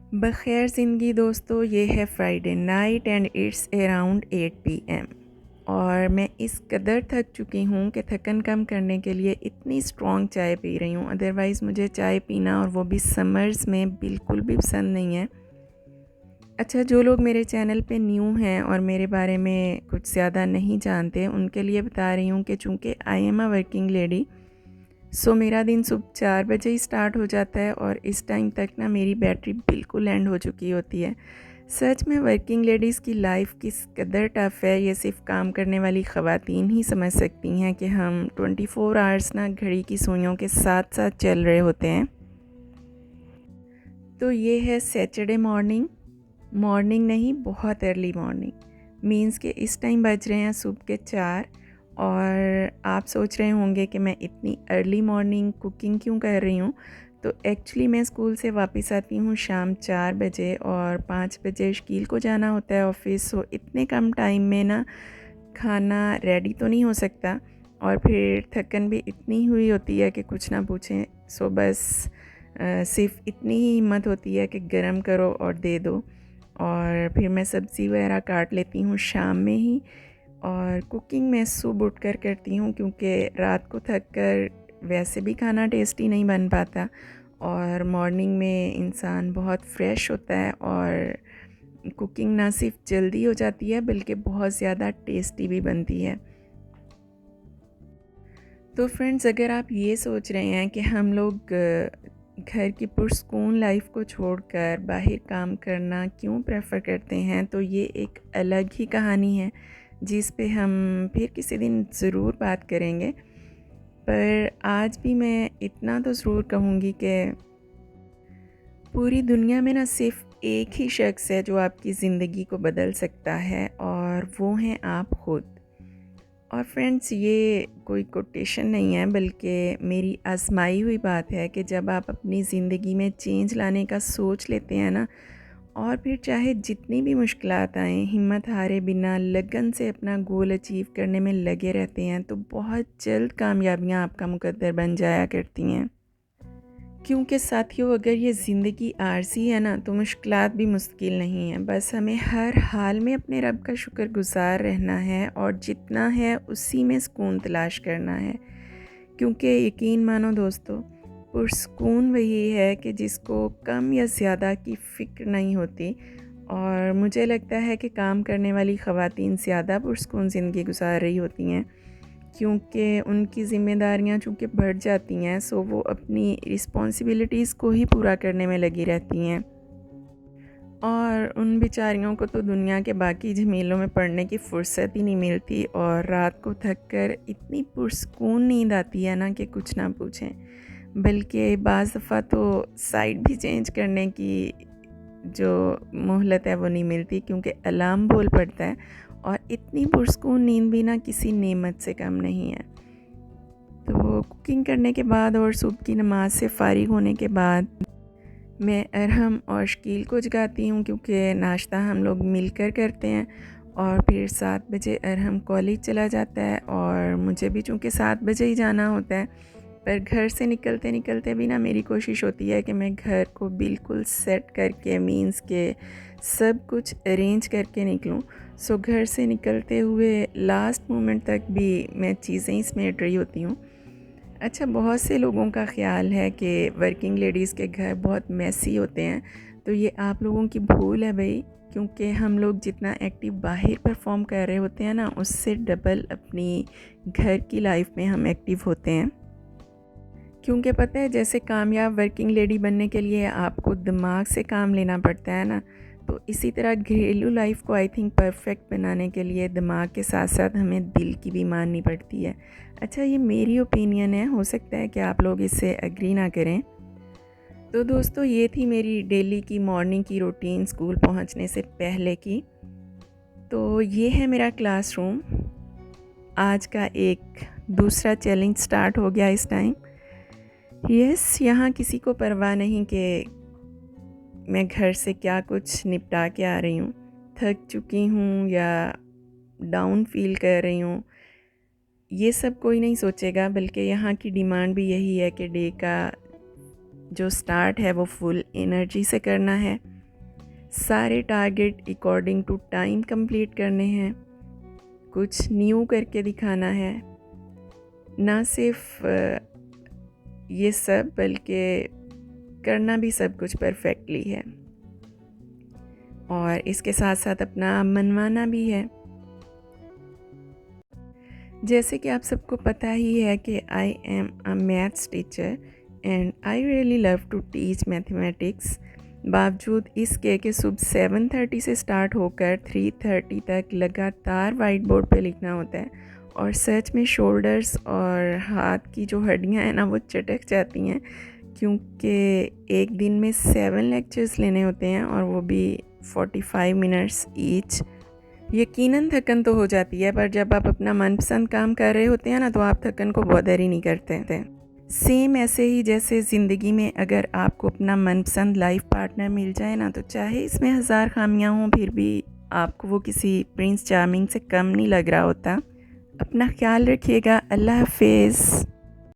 बख़ैर ज़िंदगी दोस्तों, ये है Friday night and it's around 8 PM और मैं इस कदर थक चुकी हूँ कि थकन कम करने के लिए इतनी स्ट्रॉन्ग चाय पी रही हूँ। अदरवाइज़ मुझे चाय पीना और वो भी समर्स में बिल्कुल भी पसंद नहीं है। अच्छा, जो लोग मेरे चैनल पे न्यू हैं और मेरे बारे में कुछ ज़्यादा नहीं जानते, उनके लिए बता रही हूँ कि चूँकि I am a working lady, so मेरा दिन सुबह 4 बजे ही स्टार्ट हो जाता है और इस टाइम तक ना मेरी बैटरी बिल्कुल एंड हो चुकी होती है। सच में वर्किंग लेडीज़ की लाइफ किस कदर टफ़ है, ये सिर्फ काम करने वाली ख़वातीन ही समझ सकती हैं कि हम 24 आवर्स ना घड़ी की सुइयों के साथ साथ चल रहे होते हैं। तो ये है सैटरडे मॉर्निंग, मॉर्निंग नहीं बहुत अर्ली मॉर्निंग मींस के इस टाइम बज रहे हैं सुबह के 4 और आप सोच रहे होंगे कि मैं इतनी अर्ली मॉर्निंग कुकिंग क्यों कर रही हूँ। तो एक्चुअली मैं स्कूल से वापस आती हूँ शाम 4 बजे और 5 बजे शकील को जाना होता है ऑफिस। सो इतने कम टाइम में ना खाना रेडी तो नहीं हो सकता और फिर थकन भी इतनी हुई होती है कि कुछ ना पूछें। सो बस सिर्फ इतनी ही हिम्मत होती है कि गरम करो और दे दो और फिर मैं सब्ज़ी वगैरह काट लेती हूँ शाम में ही। और कुकिंग मैं सुबह उठ कर करती हूँ क्योंकि रात को थक कर वैसे भी खाना टेस्टी नहीं बन पाता और मॉर्निंग में इंसान बहुत फ्रेश होता है और कुकिंग ना सिर्फ जल्दी हो जाती है बल्कि बहुत ज़्यादा टेस्टी भी बनती है। तो फ्रेंड्स, अगर आप ये सोच रहे हैं कि हम लोग घर की पुरसकून लाइफ को छोड़कर बाहर काम करना क्यों प्रेफर करते हैं, तो ये एक अलग ही कहानी है जिस पे हम फिर किसी दिन ज़रूर बात करेंगे। पर आज भी मैं इतना तो ज़रूर कहूँगी कि पूरी दुनिया में ना सिर्फ एक ही शख्स है जो आपकी ज़िंदगी को बदल सकता है और वो हैं आप खुद। और फ्रेंड्स, ये कोई कोटेशन नहीं है बल्कि मेरी आजमाई हुई बात है कि जब आप अपनी ज़िंदगी में चेंज लाने का सोच लेते हैं ना और फिर चाहे जितनी भी मुश्किलात आएँ, हिम्मत हारे बिना लगन से अपना गोल अचीव करने में लगे रहते हैं, तो बहुत जल्द कामयाबियाँ आपका मुकद्दर बन जाया करती हैं। क्योंकि साथियों, अगर ये ज़िंदगी आरज़ी है ना तो मुश्किलात भी मुश्किल नहीं है। बस हमें हर हाल में अपने रब का शुक्रगुज़ार रहना है और जितना है उसी में सुकून तलाश करना है। क्योंकि यकीन मानो दोस्तों, पुरसुकून वही है कि जिसको कम या ज़्यादा की फ़िक्र नहीं होती। और मुझे लगता है कि काम करने वाली ख़वातीन ज़्यादा पुरसुकून ज़िंदगी गुजार रही होती हैं क्योंकि उनकी ज़िम्मेदारियां चूँकि बढ़ जाती हैं, सो वो अपनी रिस्पॉन्सिबिलिटीज़ को ही पूरा करने में लगी रहती हैं और उन बेचारियों को तो दुनिया के बाकी झमेलों में पड़ने की फ़ुर्सत ही नहीं मिलती और रात को थक कर इतनी पुरसकून नींद आती है ना कि कुछ ना पूछें। बल्कि बाज़ दफ़ा तो साइड भी चेंज करने की जो मोहलत है वो नहीं मिलती क्योंकि अलार्म बोल पड़ता है और इतनी पुरसकून नींद भी ना किसी नेमत से कम नहीं है। तो कुकिंग करने के बाद और सुबह की नमाज से फ़ारिग होने के बाद मैं अरहम और शकील को जगाती हूँ क्योंकि नाश्ता हम लोग मिलकर करते हैं और फिर 7 बजे अरहम कॉलेज चला जाता है और मुझे भी चूँकि 7 बजे ही जाना होता है। पर घर से निकलते निकलते भी ना मेरी कोशिश होती है कि मैं घर को बिल्कुल सेट करके मींस के सब कुछ अरेंज करके निकलूं। सो घर से निकलते हुए लास्ट मोमेंट तक भी मैं चीज़ें ही समेट रही होती हूँ। अच्छा, बहुत से लोगों का ख़्याल है कि वर्किंग लेडीज़ के घर बहुत मेसी होते हैं, तो ये आप लोगों की भूल है भई। क्योंकि हम लोग जितना एक्टिव बाहर परफॉर्म कर रहे होते हैं ना, उससे डबल अपनी घर की लाइफ में हम एक्टिव होते हैं। क्योंकि पता है, जैसे कामयाब वर्किंग लेडी बनने के लिए आपको दिमाग से काम लेना पड़ता है ना, तो इसी तरह घरेलू लाइफ को आई थिंक परफेक्ट बनाने के लिए दिमाग के साथ साथ हमें दिल की भी माननी पड़ती है। अच्छा, ये मेरी ओपिनियन है, हो सकता है कि आप लोग इससे एग्री ना करें। तो दोस्तों, ये थी मेरी डेली की मॉर्निंग की रूटीन स्कूल पहुंचने से पहले की। तो ये है मेरा क्लासरूम। आज का एक दूसरा चैलेंज स्टार्ट हो गया इस टाइम। यस, यहाँ किसी को परवाह नहीं कि मैं घर से क्या कुछ निपटा के आ रही हूँ, थक चुकी हूँ या डाउन फील कर रही हूँ, ये सब कोई नहीं सोचेगा। बल्कि यहाँ की डिमांड भी यही है कि डे का जो स्टार्ट है वो फुल एनर्जी से करना है। सारे target according to time complete करने हैं, कुछ न्यू करके दिखाना है। ना सिर्फ ये सब बल्कि करना भी सब कुछ परफेक्टली है, और इसके साथ साथ अपना मनवाना भी है। जैसे कि आप सबको पता ही है कि I am a maths teacher and I really love to teach mathematics. बावजूद इसके कि सुबह 7:30 से स्टार्ट होकर 3:30 तक लगातार वाइट बोर्ड पे लिखना होता है, और सच में शोल्डर्स और हाथ की जो हड्डियां हैं ना वो चटक जाती हैं, क्योंकि एक दिन में 7 लेक्चर्स लेने होते हैं और वो भी 45 मिनट्स ईच। यकीनन थकन तो हो जाती है, पर जब आप अपना मनपसंद काम कर रहे होते हैं ना तो आप थकन को बॉदर ही नहीं करते। सेम ऐसे ही जैसे ज़िंदगी में अगर आपको अपना मनपसंद लाइफ पार्टनर मिल जाए ना, तो चाहे इसमें हज़ार खामियां हों फिर भी आपको वो किसी प्रिंस चार्मिंग से कम नहीं लग रहा होता। अपना ख्याल रखिएगा। अल्लाह हाफिज़।